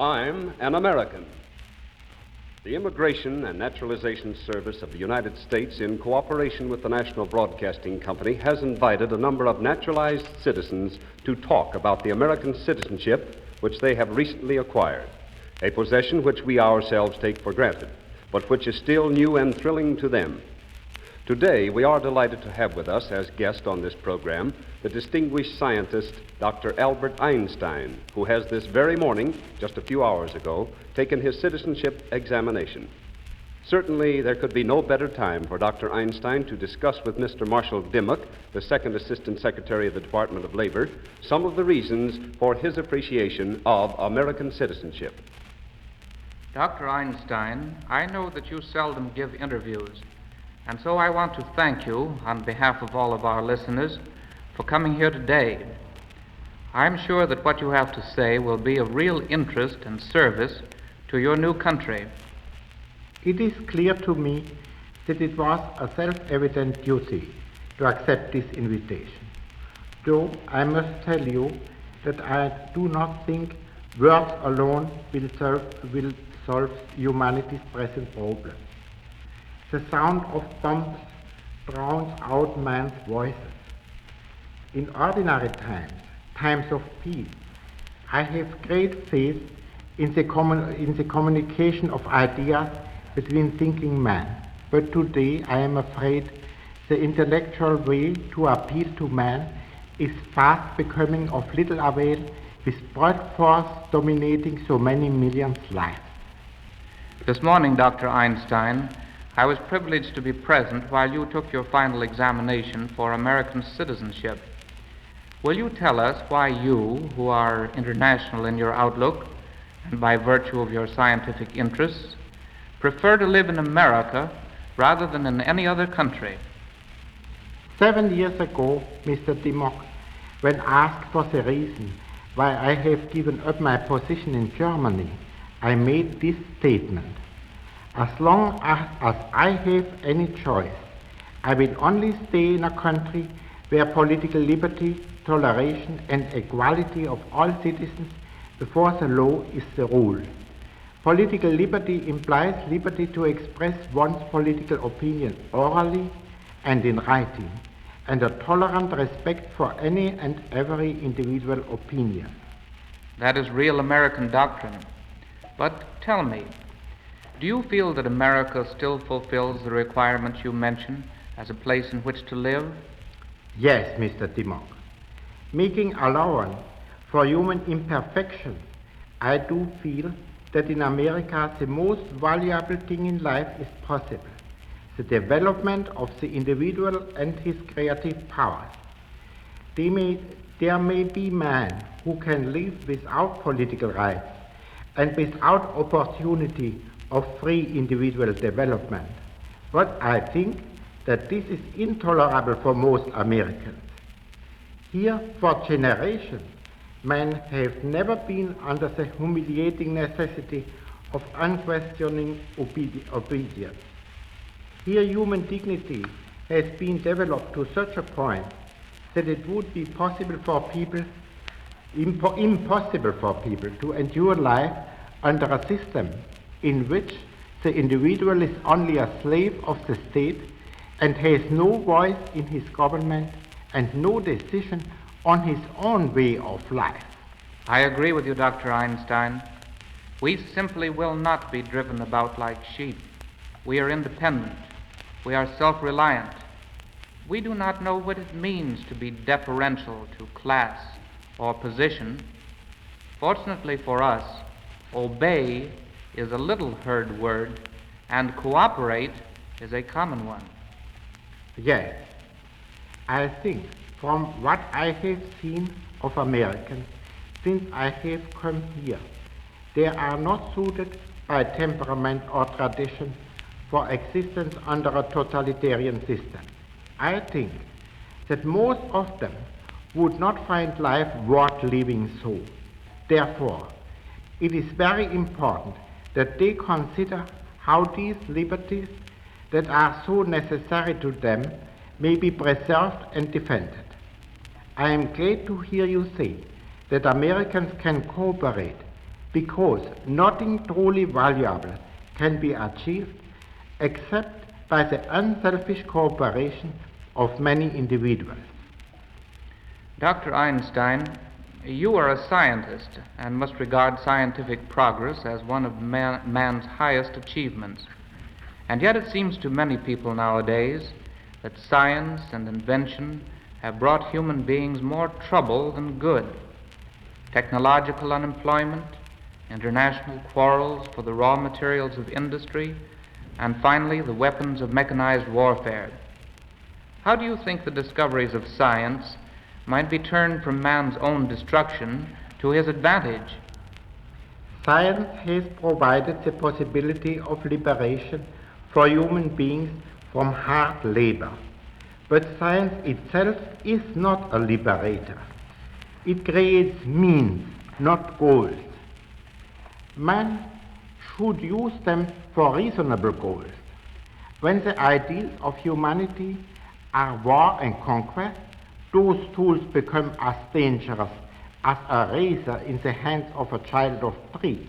I'm an American. The Immigration and Naturalization Service of the United States, in cooperation with the National Broadcasting Company, has invited a number of naturalized citizens to talk about the American citizenship which they have recently acquired, a possession which we ourselves take for granted, but which is still new and thrilling to them. Today, we are delighted to have with us as guest on this program the distinguished scientist, Dr. Albert Einstein, who has this very morning, just a few hours ago, taken his citizenship examination. Certainly, there could be no better time for Dr. Einstein to discuss with Mr. Marshall Dimmock, the Second Assistant Secretary of the Department of Labor, some of the reasons for his appreciation of American citizenship. Dr. Einstein, I know that you seldom give interviews, and so I want to thank you, on behalf of all of our listeners, for coming here today. I'm sure that what you have to say will be of real interest and service to your new country. It is clear to me that it was a self-evident duty to accept this invitation, though I must tell you that I do not think words alone will solve humanity's present problems. The sound of bombs drowns out man's voices. In ordinary times, times of peace, I have great faith in the communication of ideas between thinking men. But today I am afraid the intellectual way to appeal to man is fast becoming of little avail, with broad force dominating so many millions' lives. This morning, Dr. Einstein, I was privileged to be present while you took your final examination for American citizenship. Will you tell us why you, who are international in your outlook and by virtue of your scientific interests, prefer to live in America rather than in any other country? 7 years ago, Mr. Dimmock, when asked for the reason why I have given up my position in Germany, I made this statement: as long as I have any choice, I will only stay in a country where political liberty, toleration, and equality of all citizens before the law is the rule. Political liberty implies liberty to express one's political opinion orally and in writing, and a tolerant respect for any and every individual opinion. That is real American doctrine. But tell me, do you feel that America still fulfills the requirements you mention as a place in which to live? Yes, Mr. Dimmock. Making allowance for human imperfections, I do feel that in America the most valuable thing in life is possible: the development of the individual and his creative powers. There may be men who can live without political rights and without opportunity of free individual development, but I think that this is intolerable for most Americans. Here, for generations, men have never been under the humiliating necessity of unquestioning obedience. Here, human dignity has been developed to such a point that it would be impossible for people to endure life under a system in which the individual is only a slave of the state and has no voice in his government and no decision on his own way of life. I agree with you, Dr. Einstein. We simply will not be driven about like sheep. We are independent. We are self-reliant. We do not know what it means to be deferential to class or position. Fortunately for us, obey is a little heard word, and cooperate is a common one. Yes, I think from what I have seen of Americans since I have come here, they are not suited by temperament or tradition for existence under a totalitarian system. I think that most of them would not find life worth living so. Therefore, it is very important that they consider how these liberties that are so necessary to them may be preserved and defended. I am glad to hear you say that Americans can cooperate because nothing truly valuable can be achieved except by the unselfish cooperation of many individuals. Dr. Einstein, you are a scientist and must regard scientific progress as one of man's highest achievements. And yet it seems to many people nowadays that science and invention have brought human beings more trouble than good. Technological unemployment, international quarrels for the raw materials of industry, and finally the weapons of mechanized warfare. How do you think the discoveries of science might be turned from man's own destruction to his advantage? Science has provided the possibility of liberation for human beings from hard labor. But science itself is not a liberator. It creates means, not goals. Man should use them for reasonable goals. When the ideals of humanity are war and conquest, those tools become as dangerous as a razor in the hands of a child of 3.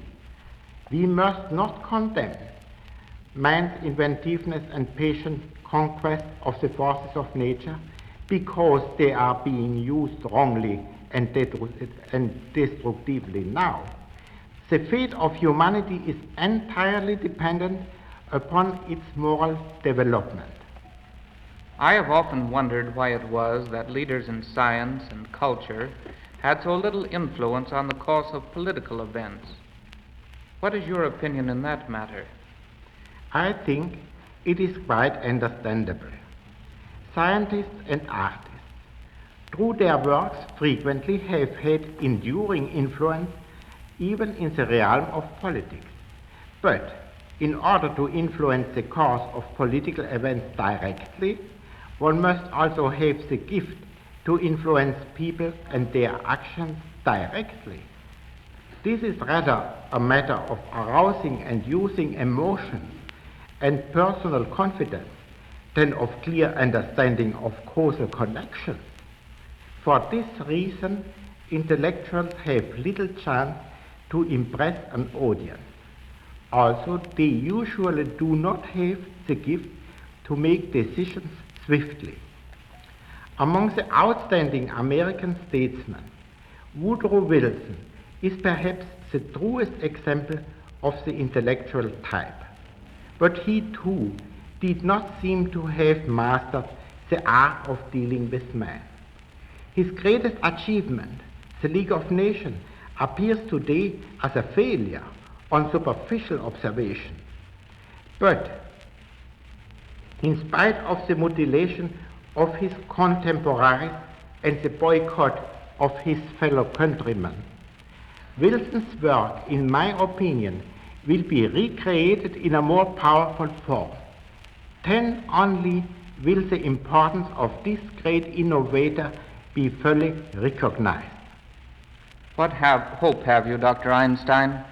We must not condemn man's inventiveness and patient conquest of the forces of nature because they are being used wrongly and destructively now. The fate of humanity is entirely dependent upon its moral development. I have often wondered why it was that leaders in science and culture had so little influence on the course of political events. What is your opinion in that matter? I think it is quite understandable. Scientists and artists, through their works, frequently have had enduring influence even in the realm of politics. But in order to influence the course of political events directly, one must also have the gift to influence people and their actions directly. This is rather a matter of arousing and using emotions and personal confidence than of clear understanding of causal connections. For this reason, intellectuals have little chance to impress an audience. Also, they usually do not have the gift to make decisions swiftly. Among the outstanding American statesmen, Woodrow Wilson is perhaps the truest example of the intellectual type. But he too did not seem to have mastered the art of dealing with man. His greatest achievement, the League of Nations, appears today as a failure on superficial observation. But in spite of the mutilation of his contemporaries and the boycott of his fellow countrymen, Wilson's work, in my opinion, will be recreated in a more powerful form. Then only will the importance of this great innovator be fully recognized. What hope have you, Dr. Einstein,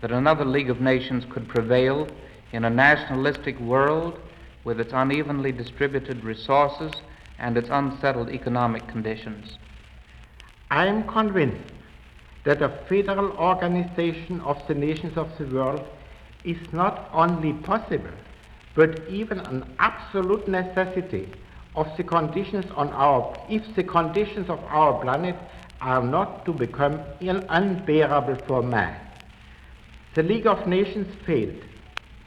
that another League of Nations could prevail in a nationalistic world with its unevenly distributed resources and its unsettled economic conditions? I am convinced that a federal organization of the nations of the world is not only possible, but even an absolute necessity if the conditions of our planet are not to become unbearable for man. The League of Nations failed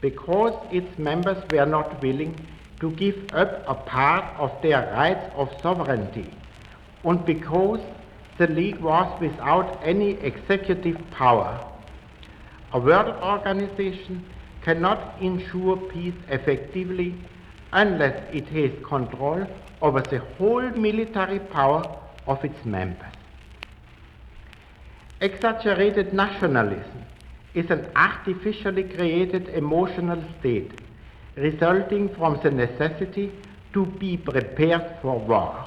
because its members were not willing to give up a part of their rights of sovereignty, and because the League was without any executive power. A world organization cannot ensure peace effectively unless it has control over the whole military power of its members. Exaggerated nationalism is an artificially created emotional state resulting from the necessity to be prepared for war.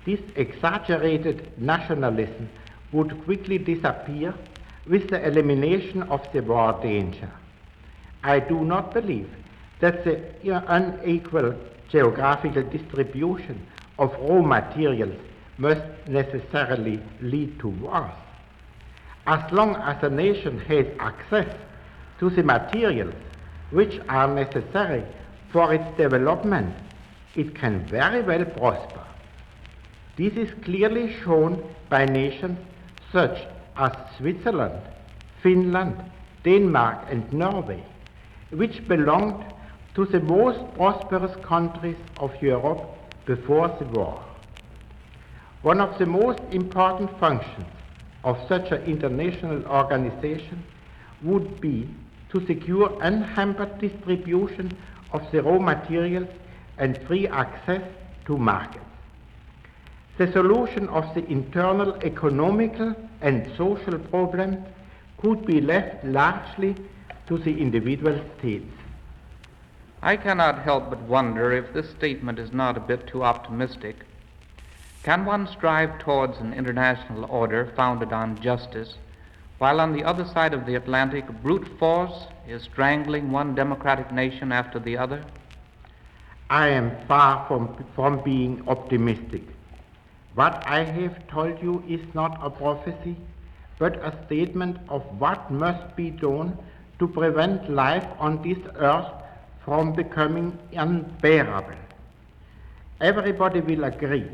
This exaggerated nationalism would quickly disappear with the elimination of the war danger. I do not believe that the unequal geographical distribution of raw materials must necessarily lead to wars. As long as a nation has access to the materials which are necessary for its development, it can very well prosper. This is clearly shown by nations such as Switzerland, Finland, Denmark and Norway, which belonged to the most prosperous countries of Europe before the war. One of the most important functions of such an international organization would be to secure unhampered distribution of the raw materials and free access to markets. The solution of the internal economical and social problems could be left largely to the individual states. I cannot help but wonder if this statement is not a bit too optimistic. Can one strive towards an international order founded on justice, while on the other side of the Atlantic brute force is strangling one democratic nation after the other? I am far from being optimistic. What I have told you is not a prophecy, but a statement of what must be done to prevent life on this earth from becoming unbearable. Everybody will agree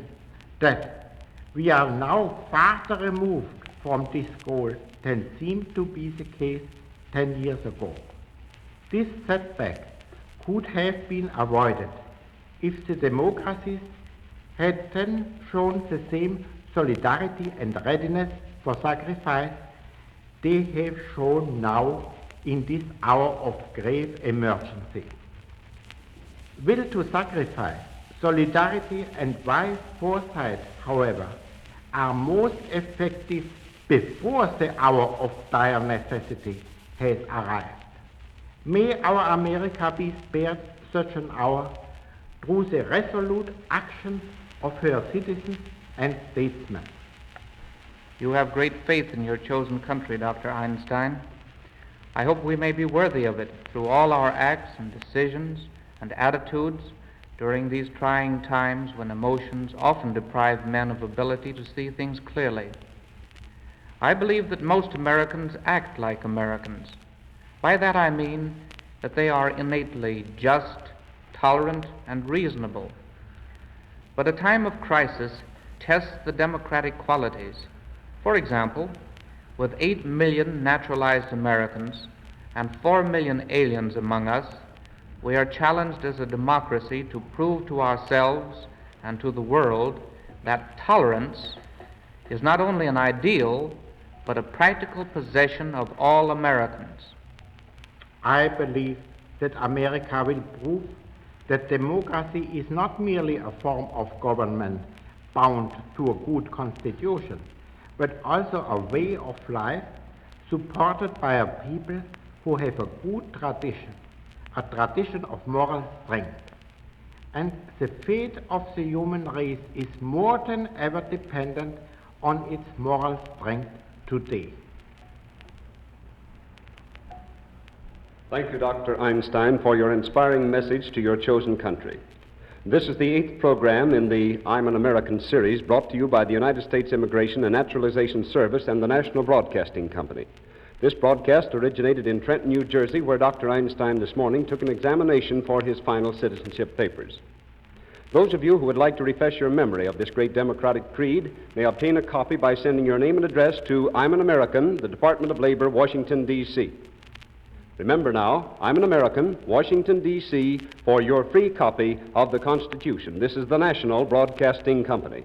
that we are now farther removed from this goal than seemed to be the case 10 years ago. This setback could have been avoided if the democracies had then shown the same solidarity and readiness for sacrifice they have shown now in this hour of grave emergency. Will to sacrifice, solidarity and wise foresight, however, are most effective before the hour of dire necessity has arrived. May our America be spared such an hour through the resolute action of her citizens and statesmen. You have great faith in your chosen country, Dr. Einstein. I hope we may be worthy of it through all our acts and decisions and attitudes during these trying times when emotions often deprive men of ability to see things clearly. I believe that most Americans act like Americans. By that I mean that they are innately just, tolerant, and reasonable. But a time of crisis tests the democratic qualities. For example, with 8 million naturalized Americans and 4 million aliens among us, we are challenged as a democracy to prove to ourselves and to the world that tolerance is not only an ideal, but a practical possession of all Americans. I believe that America will prove that democracy is not merely a form of government bound to a good constitution, but also a way of life supported by a people who have a good tradition, a tradition of moral strength. And the fate of the human race is more than ever dependent on its moral strength today. Thank you, Dr. Einstein, for your inspiring message to your chosen country. This is the 8th program in the I'm an American series brought to you by the United States Immigration and Naturalization Service and the National Broadcasting Company. This broadcast originated in Trenton, New Jersey, where Dr. Einstein this morning took an examination for his final citizenship papers. Those of you who would like to refresh your memory of this great democratic creed may obtain a copy by sending your name and address to I'm an American, the Department of Labor, Washington, D.C. Remember now, I'm an American, Washington, D.C., for your free copy of the Constitution. This is the National Broadcasting Company.